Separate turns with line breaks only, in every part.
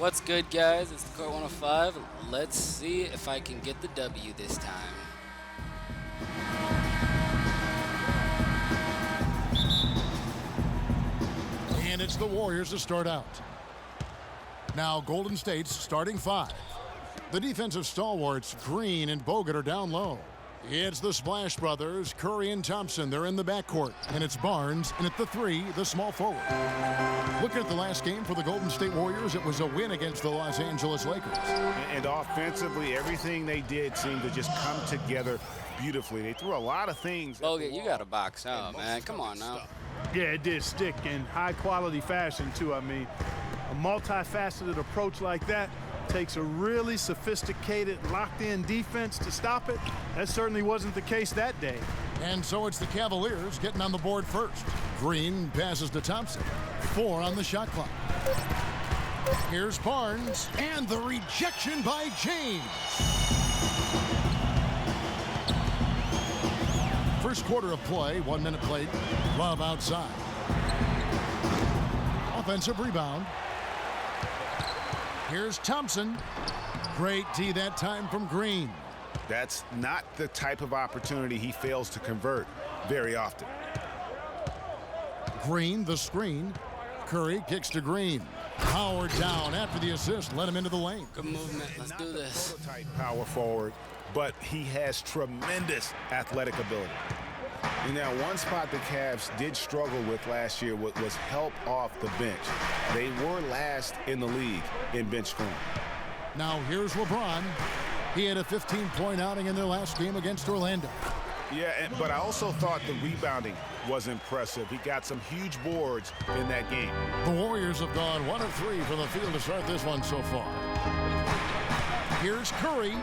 What's good, guys? It's the Court 105. Let's see if I can get the W this time.
And it's the Warriors to start out. Now Golden State's starting five. The defensive stalwarts, Green and Bogut, are down low. It's the Splash Brothers, Curry and Thompson. They're in the backcourt. And it's Barnes, and at the three, the small forward. Looking at the last game for the Golden State Warriors, it was a win against the Los Angeles Lakers.
And offensively, everything they did seemed to just come together beautifully. They threw a lot of things.
Bogut, you got to box out, man. Come on now.
Yeah, it did stick in high-quality fashion, too. I mean, a multifaceted approach like that takes a really sophisticated, locked-in defense to stop it. That certainly wasn't the case that day.
And so it's the Cavaliers getting on the board first. Green passes to Thompson. 4 on the shot clock. Here's Barnes, and the rejection by James. First quarter of play, 1 minute played. Love outside. Offensive rebound. Here's Thompson. Great D that time from Green.
That's not the type of opportunity he fails to convert very often.
Green, the screen. Curry kicks to Green. Howard down after the assist. Let him into the lane.
Good movement. Let's do this.
Prototype power forward, but he has tremendous athletic ability. And now one spot the Cavs did struggle with last year was help off the bench. They were last in the league in bench scoring.
Now here's LeBron. He had a 15-point outing in their last game against Orlando.
Yeah, but I also thought the rebounding was impressive. He got some huge boards in that game.
The Warriors have gone 1 of 3 from the field to start this one so far. Here's Curry.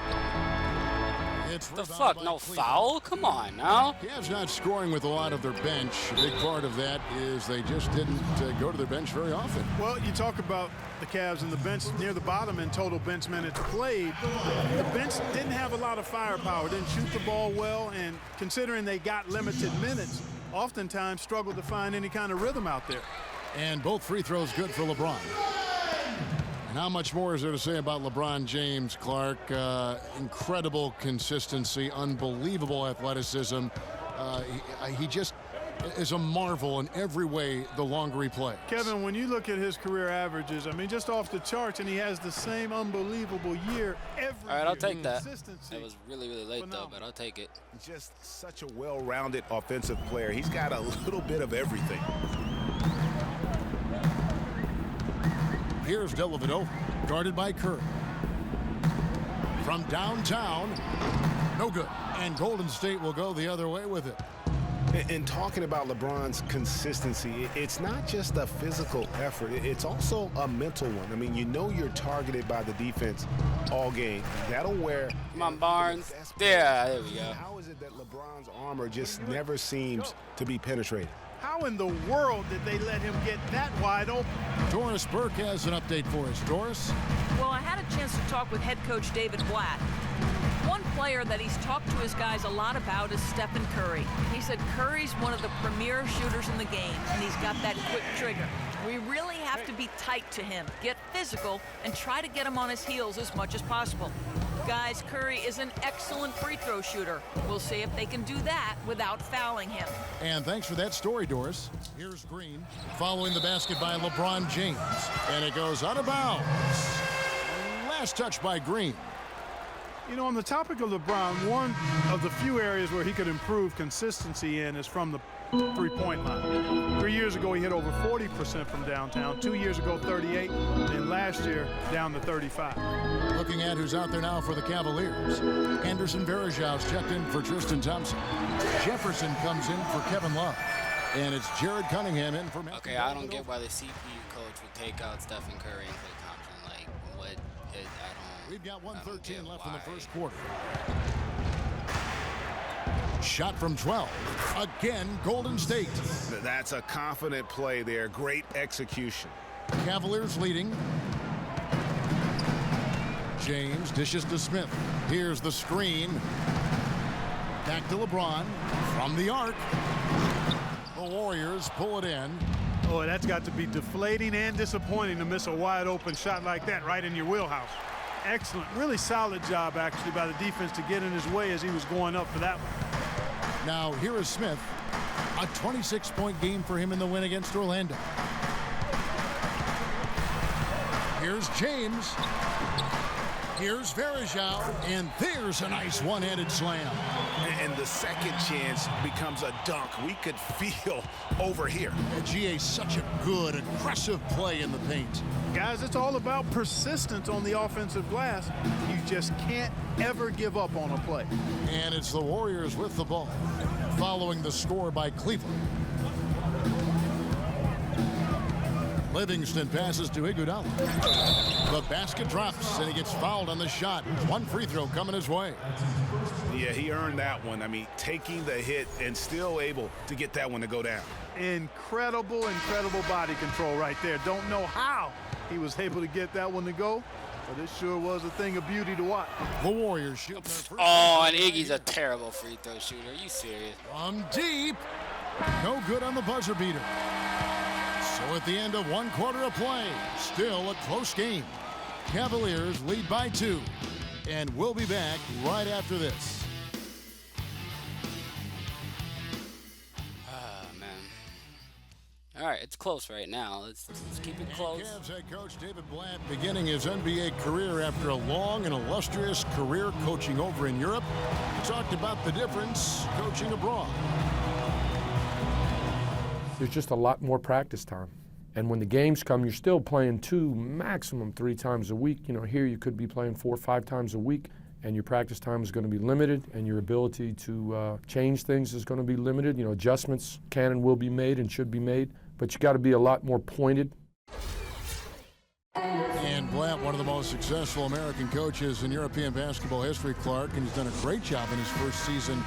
It's
the fuck? No foul? Come on now.
Cavs not scoring with a lot of their bench. A big part of that is they just didn't go to their bench very often.
Well, you talk about the Cavs and the bench near the bottom in total bench minutes played. The bench didn't have a lot of firepower, didn't shoot the ball well, and considering they got limited minutes, oftentimes struggled to find any kind of rhythm out there.
And both free throws good for LeBron. And how much more is there to say about LeBron James, Clark? Incredible consistency, unbelievable athleticism. He just is a marvel in every way the longer he plays.
Kevin, when you look at his career averages, I mean, just off the charts, and he has the same unbelievable year every year.
All right, I'll take that. That was really, really late, though, but I'll take it.
Just such a well-rounded offensive player. He's got a little bit of everything.
Here's Dellavedova, guarded by Curry. From downtown, no good. And Golden State will go the other way with it.
And talking about LeBron's consistency, it's not just a physical effort. It's also a mental one. I mean, you know you're targeted by the defense all game. That'll wear.
Come on, Barnes. There we go.
How is it that LeBron's armor just never seems to be penetrated?
How in the world did they let him get that wide open?
Doris Burke has an update for us. Doris?
Well, I had a chance to talk with head coach David Blatt. One player that he's talked to his guys a lot about is Stephen Curry. He said Curry's one of the premier shooters in the game, and he's got that quick trigger. We really have to be tight to him, get physical, and try to get him on his heels as much as possible. Guys, Curry is an excellent free throw shooter. We'll see if they can do that without fouling him.
And thanks for that story, Doris. Here's Green following the basket by LeBron James. And it goes out of bounds. Last touch by Green.
You know, on the topic of LeBron, one of the few areas where he could improve consistency in is from the three-point line. 3 years ago, he hit over 40% from downtown. 2 years ago, 38, and last year, down to 35.
Looking at who's out there now for the Cavaliers. Anderson Varejau's checked in for Tristan Thompson. Jefferson comes in for Kevin Love. And it's Jared Cunningham in for Matthew.
Okay, I don't get why the CPU coach would take out Stephen Curry and Klay Thompson. Like, what? I don't.
We've got 1:13 left in the first quarter. Shot from 12. Again, Golden State.
That's a confident play there. Great execution.
Cavaliers leading. James dishes to Smith. Here's the screen. Back to LeBron from the arc. The Warriors pull it in.
Oh, that's got to be deflating and disappointing to miss a wide open shot like that right in your wheelhouse. Excellent, really solid job actually by the defense to get in his way as he was going up for that one.
Now here is Smith. A 26-point game for him in the win against Orlando. Here's James. Here's Verajao, and there's a nice one-handed slam.
And the second chance becomes a dunk. We could feel over here.
And GA, such a good, aggressive play in the paint.
Guys, it's all about persistence on the offensive glass. You just can't ever give up on a play.
And it's the Warriors with the ball, following the score by Cleveland. Livingston passes to Iguodala. The basket drops, and he gets fouled on the shot. One free throw coming his way.
Yeah, he earned that one. I mean, taking the hit and still able to get that one to go down.
Incredible body control right there. Don't know how he was able to get that one to go, but it sure was a thing of beauty to watch.
The Warriors shoot their first.
Oh, and Iggy's a terrible free throw shooter. Are you serious?
From deep. No good on the buzzer beater. So at the end of one quarter of play, still a close game. Cavaliers lead by 2. And we'll be back right after this.
Oh, man. All right, it's close right now. Let's keep it close.
Cavs head coach David Blatt beginning his NBA career after a long and illustrious career coaching over in Europe. He talked about the difference coaching abroad.
There's just a lot more practice time. And when the games come, you're still playing 2, maximum 3 times a week. You know, here you could be playing 4 or 5 times a week, and your practice time is going to be limited, and your ability to change things is going to be limited. You know, adjustments can and will be made and should be made, but you got to be a lot more pointed.
And Blatt, one of the most successful American coaches in European basketball history, Clark, and he's done a great job in his first season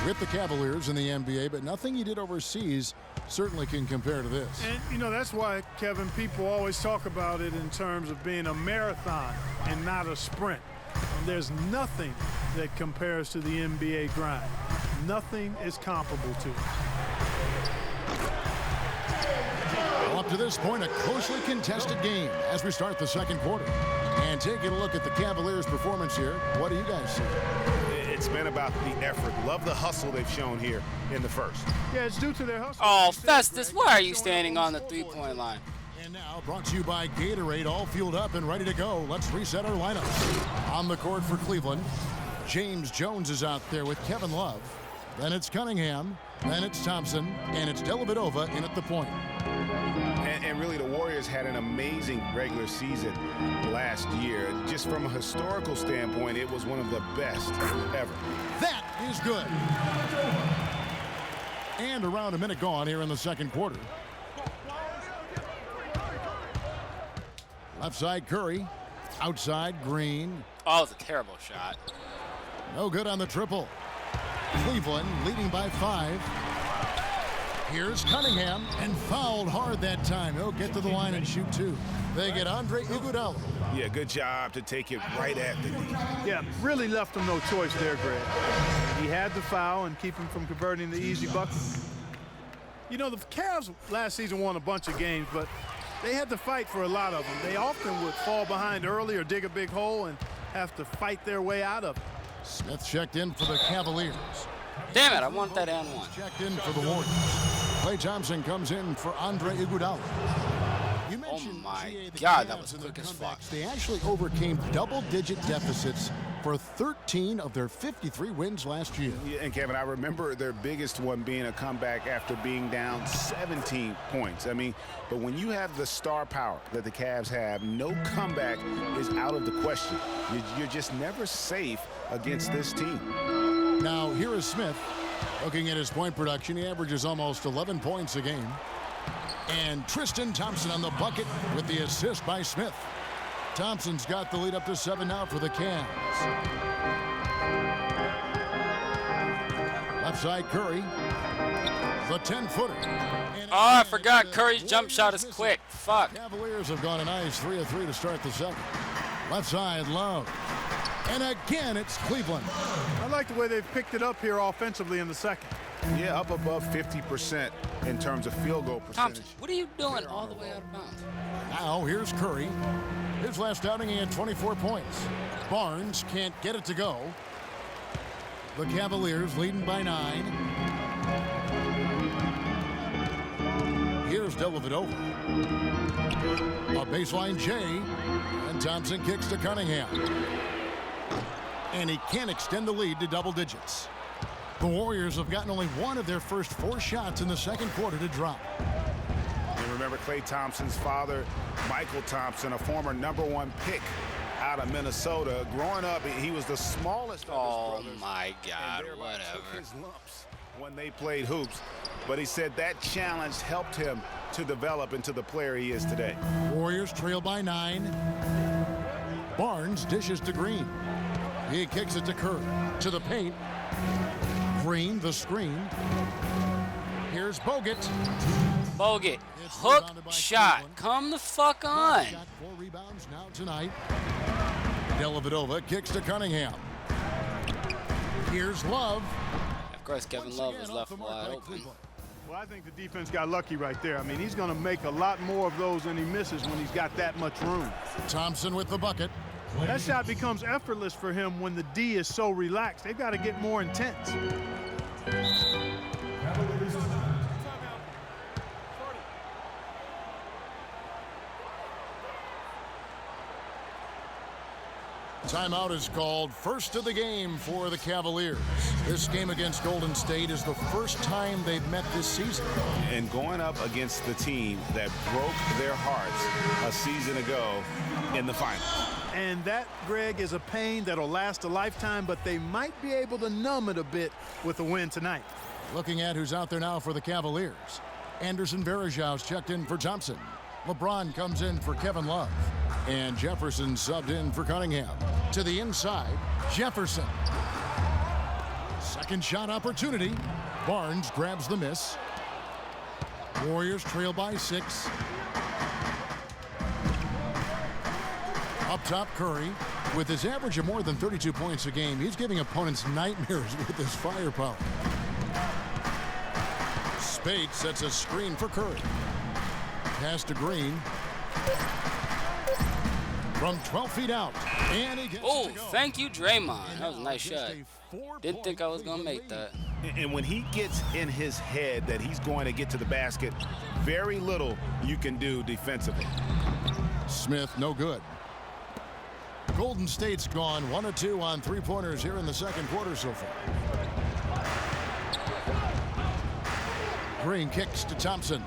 with the Cavaliers in the NBA, but nothing he did overseas certainly can compare to this.
And, you know, that's why, Kevin, people always talk about it in terms of being a marathon and not a sprint. And there's nothing that compares to the NBA grind. Nothing is comparable to it.
Well, up to this point, a closely contested game as we start the second quarter. And taking a look at the Cavaliers' performance here, what do you guys see?
It's been about the effort. Love the hustle they've shown here in the first.
Yeah, it's due to their hustle.
Oh, Festus, why are you standing on the three-point line?
And now brought to you by Gatorade, all fueled up and ready to go. Let's reset our lineups. On the court for Cleveland, James Jones is out there with Kevin Love. Then it's Cunningham. Then it's Thompson. And it's Dellavedova in at the point.
And really, the Warriors had an amazing regular season last year. Just from a historical standpoint, it was one of the best ever.
That is good. And around a minute gone here in the second quarter. Left side, Curry. Outside, Green.
Oh, it's a terrible shot.
No good on the triple. Cleveland leading by 5. Here's Cunningham, and fouled hard that time. He'll get to the line and shoot 2. They get Andre Iguodala.
Yeah, good job to take it right at the knee.
Yeah, really left him no choice there, Greg. He had the foul and keep him from converting the easy bucket. You know, the Cavs last season won a bunch of games, but they had to fight for a lot of them. They often would fall behind early or dig a big hole and have to fight their way out of it.
Smith checked in for the Cavaliers.
Damn it, I want that and one.
Checked in for the Warriors. Klay Thompson comes in for Andre Iguodala. You mentioned
my
GA, the
God,
Cavs
that was
and their
quick as
comebacks.
fuck.
They actually overcame double-digit deficits for 13 of their 53 wins last year.
Yeah, and Kevin, I remember their biggest one being a comeback after being down 17 points. I mean, but when you have the star power that the Cavs have, no comeback is out of the question. You're just never safe against this team.
Now, here is Smith. Looking at his point production, he averages almost 11 points a game. And Tristan Thompson on the bucket with the assist by Smith. Thompson's got the lead up to 7 now for the Cavs. Left side, Curry. The 10-footer.
Oh, I forgot Curry's jump shot is quick. Fuck.
Cavaliers have gone a nice 3 of 3 to start the second. Left side, Love. And again, it's Cleveland.
I like the way they've picked it up here offensively in the second.
Yeah, up above 50% in terms of field goal percentage.
Thompson, what are you doing all the way out of bounds?
Now here's Curry. His last outing, he had 24 points. Barnes can't get it to go. The Cavaliers leading by 9. Here's Dellavedova. A baseline J, and Thompson kicks to Cunningham. And he can't extend the lead to double digits. The Warriors have gotten only one of their first 4 shots in the second quarter to drop.
And remember Klay Thompson's father, Michael Thompson, a former #1 pick out of Minnesota. Growing up, he was the smallest of his brothers.
Oh my God,
and thereby
whatever.
took his lumps when they played hoops. But he said that challenge helped him to develop into the player he is today.
Warriors trail by 9. Barnes dishes to Green. He kicks it to Curry. To the paint. Green, the screen. Here's Bogut.
Bogut,
It's
hook
rebounded by
shot.
Cleveland.
Come the fuck on.
Got 4 rebounds now tonight. Dellavedova kicks to Cunningham. Here's Love.
Of course, Kevin
Once
Love
again
was
off
left
the mark
wide
by
open.
Cleveland.
Well, I think the defense got lucky right there. I mean, he's going to make a lot more of those than he misses when he's got that much room.
Thompson with the bucket.
That shot becomes effortless for him when the D is so relaxed. They've got to get more intense.
Timeout is called. First of the game for the Cavaliers. This game against Golden State is the first time they've met this season.
And going up against the team that broke their hearts a season ago in the finals.
And that, Greg, is a pain that'll last a lifetime, but they might be able to numb it a bit with a win tonight.
Looking at who's out there now for the Cavaliers. Anderson Varejau's checked in for Thompson. LeBron comes in for Kevin Love. And Jefferson subbed in for Cunningham. To the inside, Jefferson. Second shot opportunity. Barnes grabs the miss. Warriors trail by 6. Up top, Curry. With his average of more than 32 points a game, he's giving opponents nightmares with his firepower. Spade sets a screen for Curry. Pass to Green. From 12 feet out. And he gets
Oh,
it to go.
thank you, Draymond.
And
That was a
now
nice
just
shot.
a 4-point
Didn't think I was going to make
Cleveland
that.
And when he gets in his head that he's going to get to the basket, very little you can do defensively.
lead. Smith, no good. Golden State's gone 1 of 2 on 3-pointers here in the second quarter so far. Green kicks to Thompson.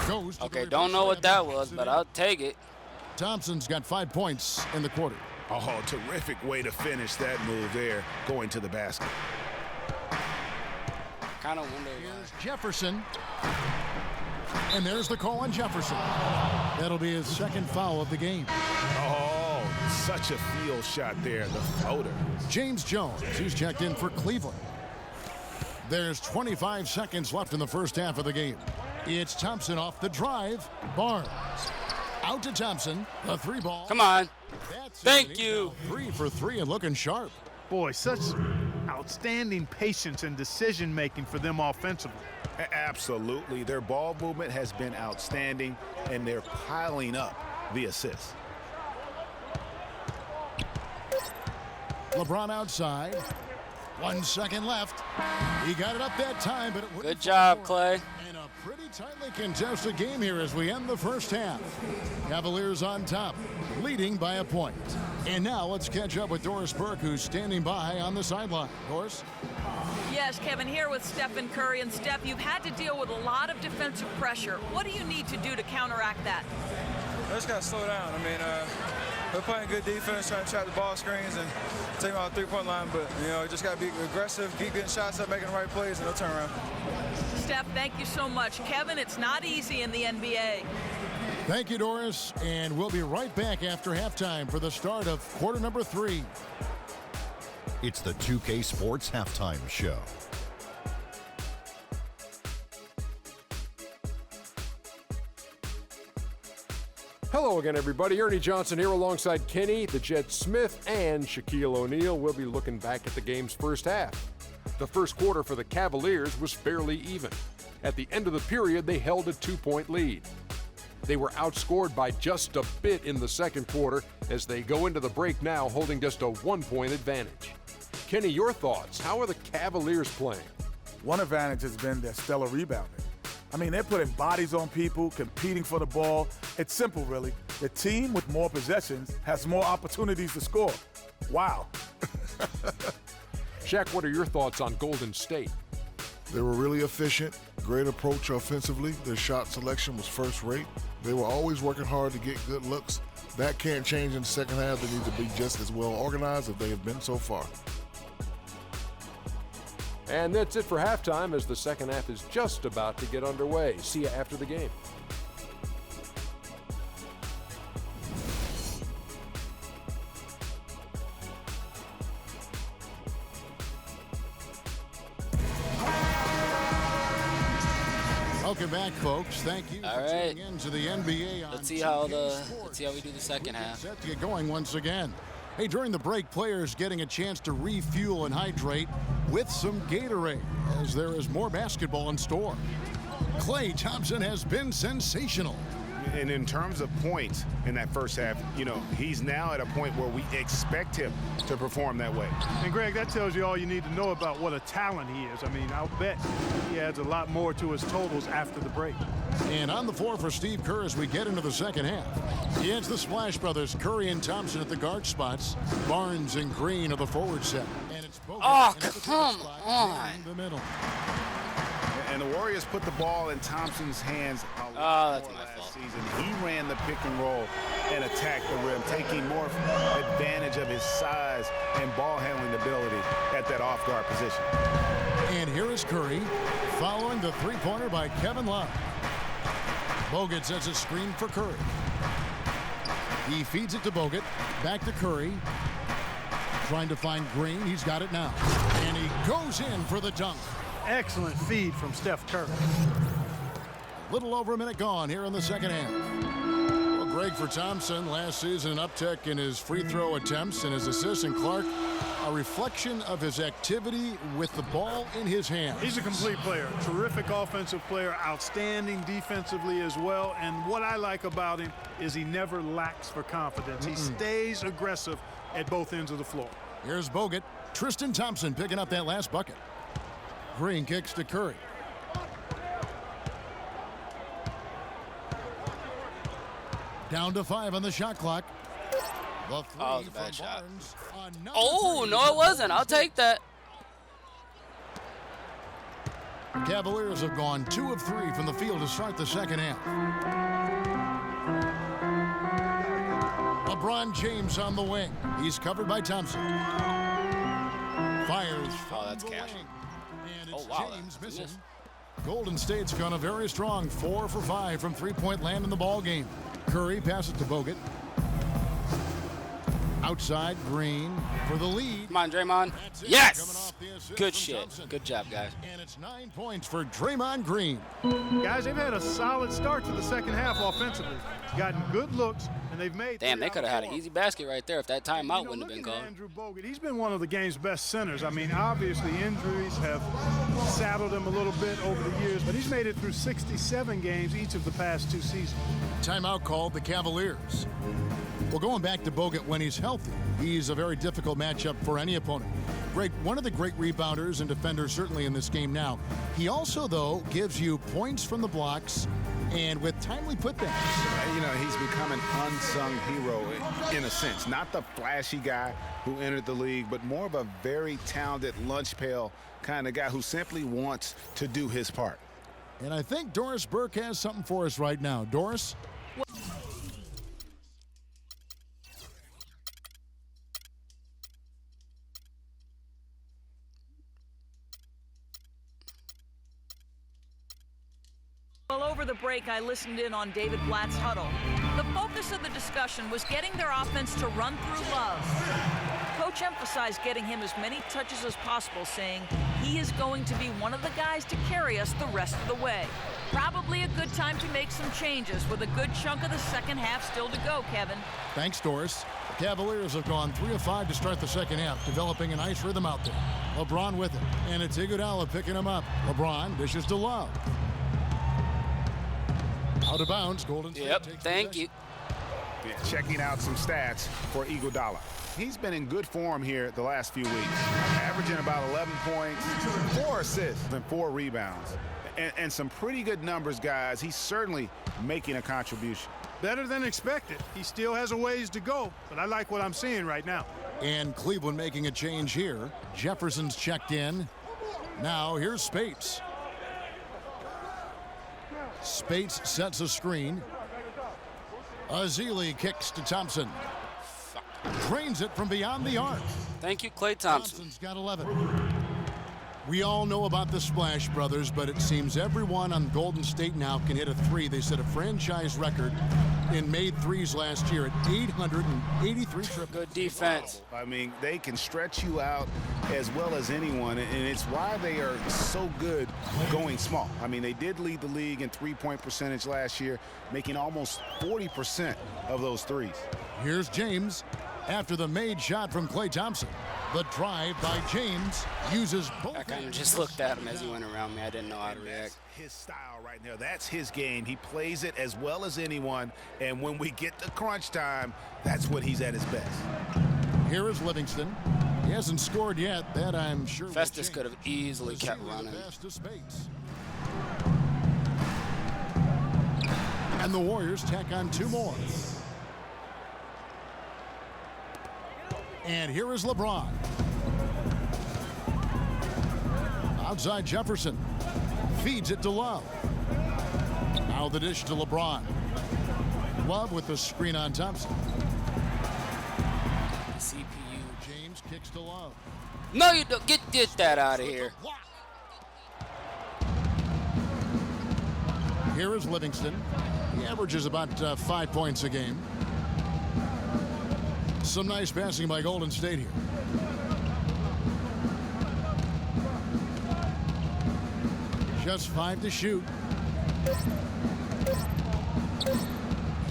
Goes to
Okay,
the
don't know
reverse
what that
layup.
was, but I'll take it.
Thompson's got 5 points in the quarter.
Oh, terrific way to finish that move there, going to the basket.
Kind of wonder why.
Here's Jefferson. And there's the call on Jefferson. That'll be his second foul of the game.
Oh, such a field shot there, the floater.
James Jones, he's checked in for Cleveland. There's 25 seconds left in the first half of the game. It's Thompson off the drive. Barnes. Out to Thompson. The 3-ball.
Come on.
That's
Thank
it.
you.
3 for 3 and looking sharp.
Boy, such outstanding patience and decision-making for them offensively.
Absolutely. Their ball movement has been outstanding, and they're piling up the assists.
LeBron outside. 1 second left. He got it up that time, but it wouldn't
Good job,
fall for it.
Clay.
And a pretty tightly contested game here as we end the first half. Cavaliers on top, leading by a point. And now let's catch up with Doris Burke, who's standing by on the sideline. Doris?
Yes, Kevin, here with Stephen Curry. And Steph, you've had to deal with a lot of defensive pressure. What do you need to do to counteract that?
I just got to slow down. I mean, we're playing good defense, trying to trap the ball screens and take them out the 3-point line. But, you know, just got to be aggressive, keep getting shots up, making the right plays, and they'll turn around.
Steph, thank you so much. Kevin, it's not easy in the NBA.
Thank you, Doris. And we'll be right back after halftime for the start of quarter number 3.
It's the 2K Sports Halftime Show.
Hello Hello again, everybody. Ernie Johnson here alongside Kenny, the Jet Smith, and Shaquille O'Neal. We'll be looking back at the game's first half. The first quarter for the Cavaliers was fairly even. At the end of the period, they held a 2-point lead. They were outscored by just a bit in the second quarter as they go into the break now holding just a 1-point advantage. Kenny, your thoughts? How are the Cavaliers playing?
One advantage has been their stellar rebounding. I mean, they're putting bodies on people, competing for the ball. It's simple, really. The team with more possessions has more opportunities to score. Wow.
Shaq, what are your thoughts on Golden State?
They were really efficient, great approach offensively. Their shot selection was first rate. They were always working hard to get good looks. That can't change in the second half. They need to be just as well organized as they have been so far.
And that's it for halftime as the second half is just about to get underway. See you after the game.
Welcome back, folks. Thank you for tuning in to the NBA.
Let's see how we do the second half.
Set to get going once again. Hey, during the break, players getting a chance to refuel and hydrate with some Gatorade as there is more basketball in store. Klay Thompson has been sensational.
And in terms of points in that first half, you know, he's now at a point where we expect him to perform that way.
And Greg, that tells you all you need to know about what a talent he is. I mean, I'll bet he adds a lot more to his totals after the break.
And on the floor for Steve Kerr as we get into the second half. He adds the Splash Brothers, Curry and Thompson at the guard spots. Barnes and Green are the forward set. And it's
come on.
In the middle.
And the Warriors put the ball in Thompson's hands a lot more last season. He ran the pick and roll and attacked the rim, taking more advantage of his size and ball handling ability at that off-guard position.
And here is Curry following the three-pointer by Kevin Love. Bogut sets a screen for Curry. He feeds it to Bogut. Back to Curry. Trying to find Green. He's got it now. And he goes in for the dunk.
Excellent feed from Steph Curry.
A little over a minute gone here in the second half. Well, Greg, for Thompson, last season an uptick in his free throw attempts and his assists, and Clark, a reflection of his activity with the ball in his hands.
He's a complete player, terrific offensive player, outstanding defensively as well. And what I like about him is he never lacks for confidence. He stays aggressive at both ends of the floor.
Here's Bogut. Tristan Thompson picking up that last bucket. Green kicks to Curry. Down to 5 on the shot clock. The three
was a bad shot.
Barnes.
Oh, no, it wasn't. I'll take that.
Cavaliers have gone 2 of 3 from the field to start the second half. LeBron James on the wing. He's covered by Thompson. Fires.
Oh, that's cash.
And it's
wow,
James
that's a
missing.
miss.
Golden State's gone a very strong 4 for 5 from three-point land in the ball game. Curry passes to Bogut. Outside, Green for the lead.
Come on, Draymond. Yes! Good shit. Good job, guys.
And it's 9 points for Draymond Green.
Guys, they've had a solid start to the second half offensively. Gotten good looks, and they've made.
Damn, they could have had an easy basket right there if that timeout wouldn't have been
looking at
called.
Andrew Bogut, he's been one of the game's best centers. I mean, obviously injuries have saddled him a little bit over the years, but he's made it through 67 games each of the past 2 seasons.
Timeout called the Cavaliers. Well, going back to Bogut when he's healthy, he's a very difficult matchup for any opponent. Great, one of the great rebounders and defenders certainly in this game now. He also, though, gives you points from the blocks and with timely putbacks.
You know, he's become an unsung hero in a sense. Not the flashy guy who entered the league, but more of a very talented lunch pail kind of guy who simply wants to do his part.
And I think Doris Burke has something for us right now. Doris?
Well, over the break, I listened in on David Blatt's huddle. The focus of the discussion was getting their offense to run through Love. Coach coach emphasized getting him as many touches as possible, saying he is going to be one of the guys to carry us the rest of the way. Probably a good time to make some changes with a good chunk of the second half still to go, Kevin.
Thanks, Doris. The Cavaliers have gone 3 of 5 to start the second half, developing a nice rhythm out there. LeBron with it, and it's Iguodala picking him up. LeBron dishes to Love. Out of bounds, Golden State takes
thank you.
Yeah, checking out some stats for Iguodala. He's been in good form here the last few weeks, averaging about 11 points, 4 assists, and 4 rebounds. And some pretty good numbers, guys. He's certainly making a contribution.
Better than expected. He still has a ways to go, but I like what I'm seeing right now.
And Cleveland making a change here. Jefferson's checked in. Now here's Spates. Spates sets a screen. Azili kicks to Thompson. Drains it from beyond the arc.
Thank you, Klay Thompson.
Thompson's got 11. We all know about the Splash Brothers, but it seems everyone on Golden State now can hit a 3. They set a franchise record in made 3s last year at 883 triples.
Good defense.
I mean, they can stretch you out as well as anyone, and it's why they are so good going small. I mean, they did lead the league in three-point percentage last year, making almost 40% of those threes.
Here's James after the made shot from Klay Thompson. The drive by James uses both.
I kind of just looked at him as he went around me. I didn't know how to react.
His style right now. That's his game. He plays it as well as anyone, and when we get to crunch time, that's when he's at his best.
Here is Livingston. He hasn't scored yet. That I'm sure.
Festus could have easily kept running.
And the Warriors tack on 2 more. And here is LeBron. Outside Jefferson. Feeds it to Love. Now the dish to LeBron. Love with the screen on Thompson.
CPU.
James kicks to Love.
No, you don't. Get that out of here.
Here is Livingston. He averages about 5 points a game. Some nice passing by Golden State here. Just 5 to shoot.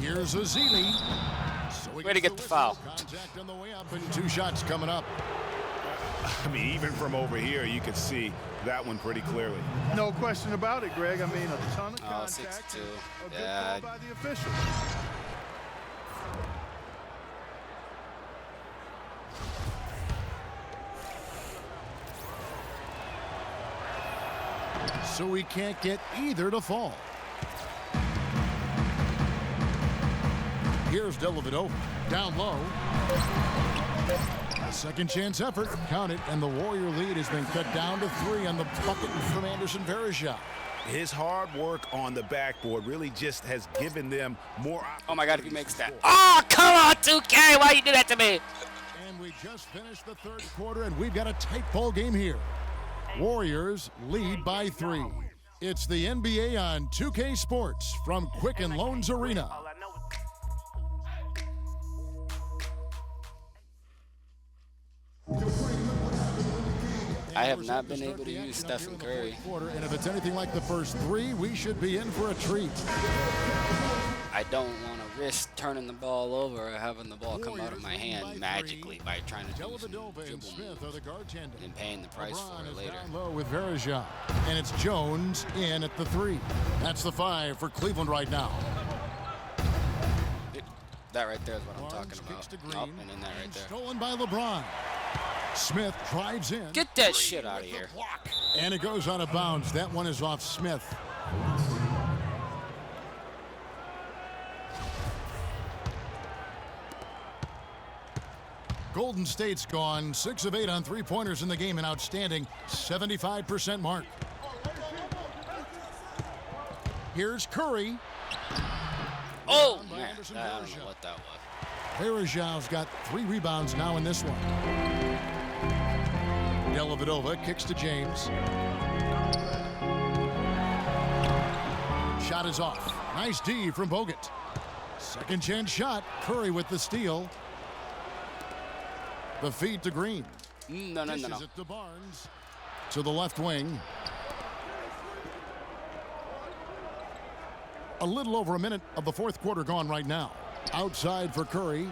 Here's Azili. So
way to get the foul.
Contact on the way up and 2 shots coming up.
I mean, even from over here, you could see that one pretty clearly.
No question about it, Greg. I mean, a ton of contact.
6-2.
A good call by the official.
So we can't get either to fall. Here's Dellavedova down low. A second chance effort, count it, and the Warrior lead has been cut down to 3 on the bucket from Anderson Varejao.
His hard work on the backboard really just has given them more.
Oh my God, if he makes that. Oh, come on, 2K. Why you do that to me?
And we just finished the 3rd quarter, and we've got a tight ball game here. Warriors lead by 3. It's the NBA on 2K Sports from Quicken Loans Arena.
I have not been able to use Stephen Curry.
And if it's anything like the first 3, we should be in for a treat.
I don't want to risk turning the ball over or having the ball come out of my hand magically by trying to do some dribble and paying the price for it later.
Down low with Varejao, and it's Jones in at the 3. That's the 5 for Cleveland right now.
That right there is what I'm talking about. Oh, and in that right there.
Stolen by LeBron. Smith drives in.
Get that shit out of here.
And it goes out of bounds. That one is off Smith. Golden State's gone 6 of 8 on 3-pointers in the game, an outstanding 75% mark. Here's Curry.
Oh, man. I don't know what that was.
Varejao's got 3 rebounds now in this one. Dellavedova kicks to James. Shot is off. Nice D from Bogut. Second chance shot. Curry with the steal. The feed to Green.
No.
Dishes it to Barnes. To the left wing. A little over a minute of the fourth quarter gone right now. Outside for Curry.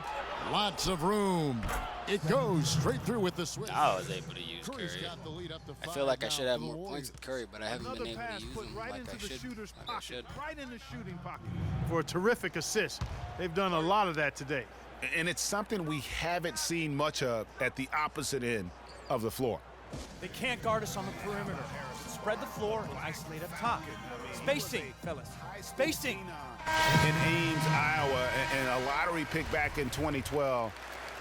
Lots of room. It goes straight through with the switch.
I was able to use Curry.
Got the lead up to
I feel like I should have more
Warriors.
points with Curry, but I haven't been able to use him
right
like
into
I
the
should.
shooter's
Like I
pocket,
should.
right in the shooting pocket for a terrific assist. They've done a lot of that today.
And it's something we haven't seen much of at the opposite end of the floor.
They can't guard us on the perimeter, Harris. Spread the floor and isolate up top. Spacing, fellas. Spacing.
In Ames, Iowa, and a lottery pick back in 2012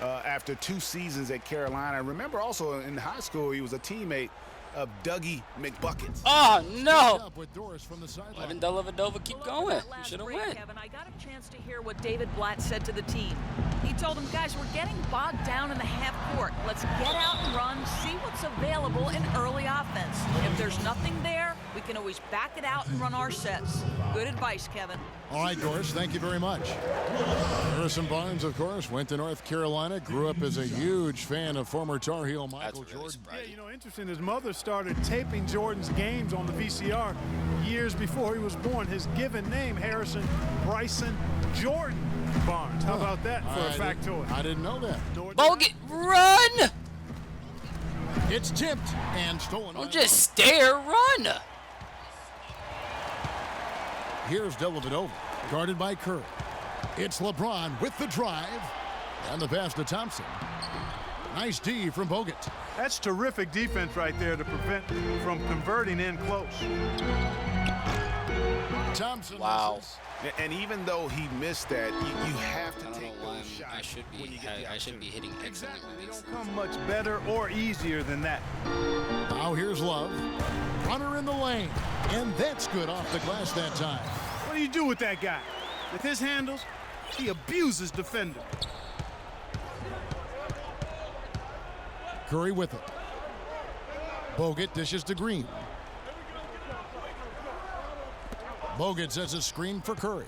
after 2 seasons at Carolina. Remember also in high school he was a teammate of Dougie McBuckets.
Oh, no.
Up with Doris from the sideline.
Why didn't Dellavedova keep going? You should have went.
Kevin, I got a chance to hear what David Blatt said to the team. He told them, guys, we're getting bogged down in the half court. Let's get out and run, see what's available in early offense. If there's nothing there, we can always back it out and run our sets. Good advice, Kevin.
All right, Doris, thank you very much. Harrison Barnes, of course, went to North Carolina, grew up as a huge fan of former Tar Heel Michael Jordan.
Yeah, you know, interesting, his mother started taping Jordan's games on the VCR years before he was born. His given name, Harrison Bryson Jordan Barnes. How about that for a factoid?
I didn't know that.
Bogut, run!
It's tipped and stolen.
Don't just stare, run!
Here's Dellavedova, guarded by Curry. It's LeBron with the drive, and the pass to Thompson. Nice D from Bogut.
That's terrific defense right there to prevent from converting in close.
Thompson.
Wow.
misses.
And even though he missed that, you have to
I don't
take
know why
those shots.
I should
when you
be.
get the
I should be hitting excellent
Exactly. They
release.
don't come much better or easier than that.
Now here's Love. Runner in the lane. And that's good off the glass that time.
What do you do with that guy? With his handles, he abuses defender.
Curry with it. Bogut dishes to Green. Bogut sets a screen for Curry.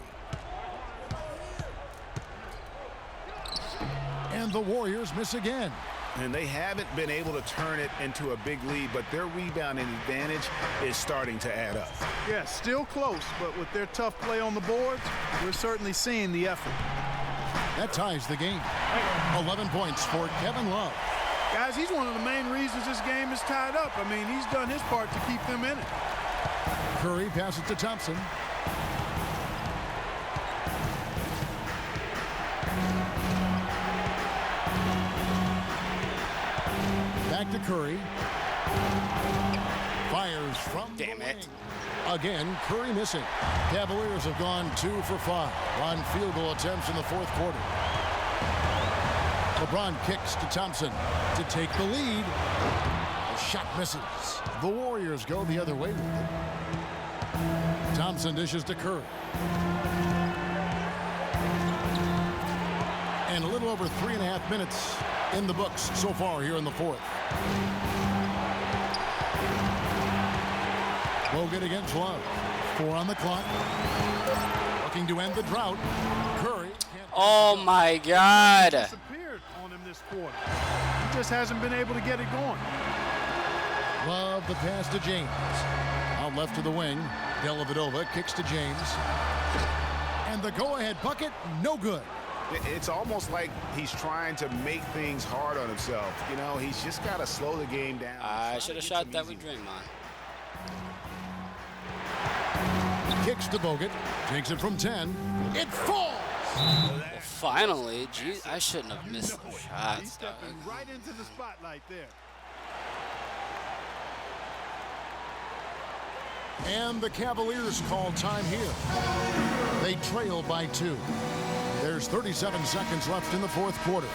And the Warriors miss again.
And they haven't been able to turn it into a big lead, but their rebounding advantage is starting to add up.
Yeah, still close, but with their tough play on the boards, we're certainly seeing the effort.
That ties the game. 11 points for Kevin Love.
Guys, he's one of the main reasons this game is tied up. I mean, he's done his part to keep them in it.
Curry passes to Thompson. Back to Curry. Fires from
Damn
the
it.
wing. Again, Curry missing. Cavaliers have gone 2 for 5 on field goal attempts in the fourth quarter. LeBron kicks to Thompson to take the lead. The shot misses. The Warriors go the other way with it. Thompson dishes to Curry. And a little over 3.5 minutes in the books so far here in the fourth. Bogut against Love. 4 on the clock. Looking to end the drought. Curry.
Oh my God.
Disappeared on him this quarter. He just hasn't been able to get it going.
Love the pass to James. Out left to the wing. Dellavedova kicks to James. And the go-ahead bucket, no good.
It's almost like he's trying to make things hard on himself. You know, he's just got to slow the game down.
I should have shot that with Draymond.
Kicks to Bogut. Takes it from 10. It falls.
Well, finally, geez, I shouldn't have missed the
He's
shots.
stepping right into the spotlight there.
And the Cavaliers call time here. They trail by 2. There's 37 seconds left in the fourth quarter.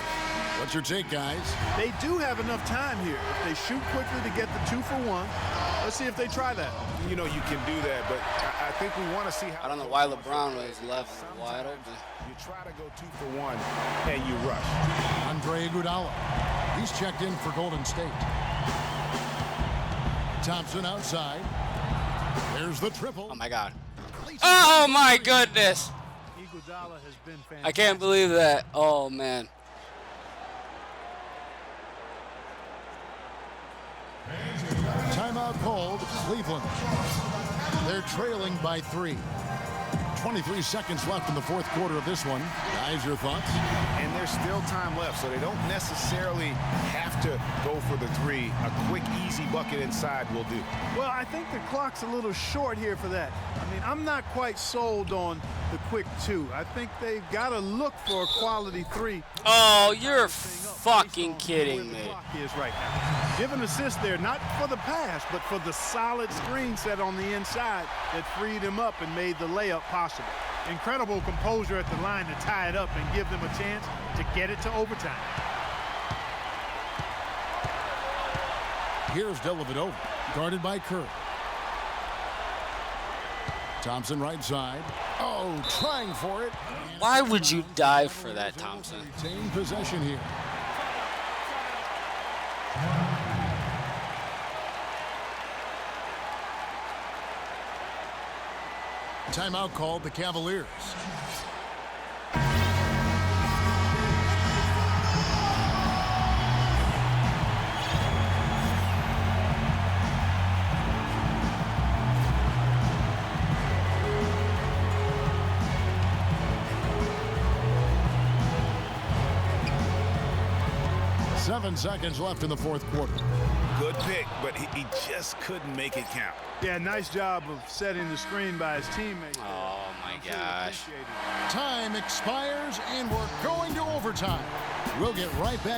What's your take, guys?
They do have enough time here. If they shoot quickly to get the 2 for 1, let's see if they try that.
You know, you can do that, but I think we want to see how.
I don't know why LeBron was left wide open.
You try to go 2 for 1, and you rush.
Andre Iguodala. He's checked in for Golden State. Thompson outside. There's the triple.
Oh my God. Oh my goodness.
Iguodala has been fantastic.
I can't believe that. Oh man.
Timeout called Cleveland. They're trailing by 3. 23 seconds left in the fourth quarter of this one. Guys, your thoughts?
And there's still time left, so they don't necessarily have to go for the 3. A quick, easy bucket inside will do.
Well, I think the clock's a little short here for that. I mean, I'm not quite sold on the quick 2. I think they've got to look for a quality 3.
Oh, you're fucking kidding me.
The clock is right now. Give an assist there, not for the pass, but for the solid screen set on the inside that freed him up and made the layup possible. Incredible composure at the line to tie it up and give them a chance to get it to overtime.
Here's Dellavedova, guarded by Kerr. Thompson right side. Oh, trying for it.
Why would you dive for that, Thompson?
Retain possession here. Timeout called the Cavaliers. Seven seconds left in the fourth quarter.
Good pick, but he just couldn't make it count.
Yeah, nice job of setting the screen by his teammate.
Oh, my gosh.
Time expires, and we're going to overtime. We'll get right back.